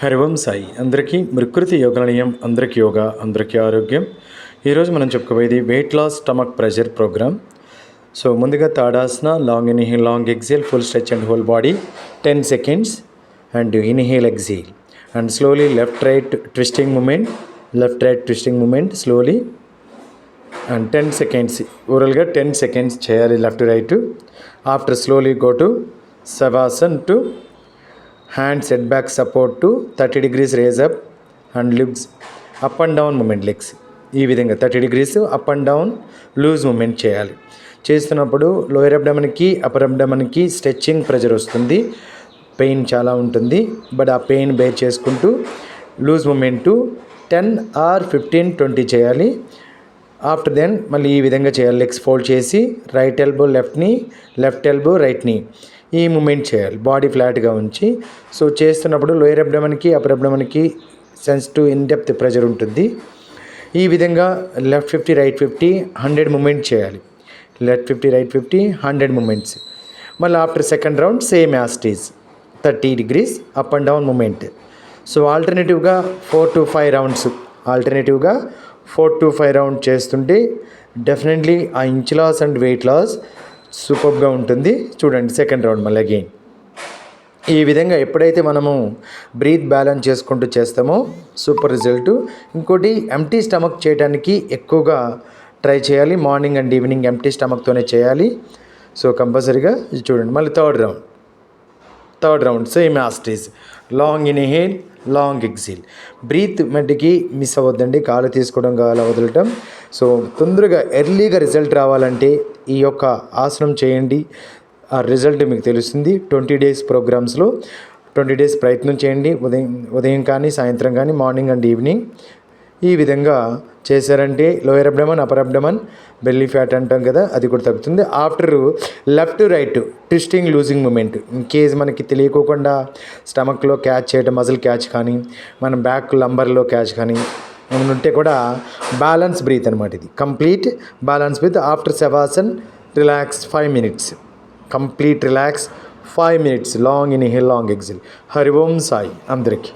హరి ఓం సాయి అందరికీ ప్రకృతి యోగనియం అందరికీ యోగా అందరికీ ఆరోగ్యం. ఈరోజు మనం చెప్పుకోబోయేది weight loss stomach pressure programme. So ముందుగా Tadasana, long inhale, long exhale, full stretch and whole body 10 seconds and inhale exhale and slowly left right twisting movement slowly and 10 seconds ఓవరాల్గా 10 seconds చేయాలి left right. After slowly go to Shavasan two hands head back support to 30 degrees raise up and legs up and down movement. Legs ఈ విధంగా 30 degrees up and down loose moment చేయాలి. చేస్తున్నప్పుడు lower అబ్డమన్కి upper అబ్డమన్కి stretching pressure వస్తుంది, pain చాలా ఉంటుంది. But ఆ pain bear చేసుకుంటూ లూజ్ మూమెంట్ 10 or 15, 20 చేయాలి. ఆఫ్టర్ దెన్ మళ్ళీ ఈ విధంగా చేయాలి. లెగ్స్ ఫోల్డ్ చేసి right elbow left knee, left elbow right knee, ఈ మూమెంట్ చేయాలి బాడీ ఫ్లాట్గా ఉంచి. సో చేస్తున్నప్పుడు లోయర్ అబ్డమన్కి అప్పర్ అబ్డమన్కి సెన్సిటివ్ ఇన్ డెప్త్ ప్రెజర్ ఉంటుంది. ఈ విధంగా లెఫ్ట్ 50 రైట్ 50 100 మూమెంట్ చేయాలి. Left 50 right 50 100 movements. మళ్ళీ after second round same as it is 30 degrees up and down movement. So ఆల్టర్నేటివ్గా 4 to 5 రౌండ్స్ చేస్తుంటే డెఫినెట్లీ ఆ inch loss and weight loss సూపర్గా ఉంటుంది. చూడండి సెకండ్ రౌండ్ మళ్ళీ అగైన్. ఈ విధంగా ఎప్పుడైతే మనము బ్రీత్ బ్యాలెన్స్ చేసుకుంటూ చేస్తామో సూపర్ రిజల్ట్. ఇంకోటి ఎంప్టీ స్టమక్ చేయడానికి ఎక్కువగా ట్రై చేయాలి. మార్నింగ్ అండ్ ఈవినింగ్ ఎంప్టీ స్టమక్తోనే చేయాలి. సో కంపల్సరీగా చూడండి. మళ్ళీ third round same as it is, long inhale, long exhale. Breath మట్టికి మిస్ అవ్వద్దండి, కాలు తీసుకోవడం కాలు వదలటం. సో తొందరగా ఎర్లీగా రిజల్ట్ రావాలంటే ఈ యొక్క ఆసనం చేయండి, ఆ రిజల్ట్ మీకు తెలుస్తుంది. 20 days ప్రోగ్రామ్స్లో 20 days ప్రయత్నం చేయండి. ఉదయం కానీ సాయంత్రం కానీ, మార్నింగ్ అండ్ ఈవినింగ్. ఈ విధంగా చేశారంటే lower abdomen upper abdomen belly fat అంటాం కదా, అది కూడా తగ్గుతుంది. After left right twisting losing movement, in case మనకి తెలియకోకుండా స్టమక్లో క్యాచ్ చేయడం, మజిల్ క్యాచ్ కానీ, మన బ్యాక్ లంబర్లో క్యాచ్ కానీ ఉంటే కూడా బ్యాలెన్స్ బ్రీత్ అనమాట. ఇది complete balance breath. After Shavasan relax 5 minutes, complete relax 5 minutes, long inhale, long exhale. Hari Om Sai అందరికీ.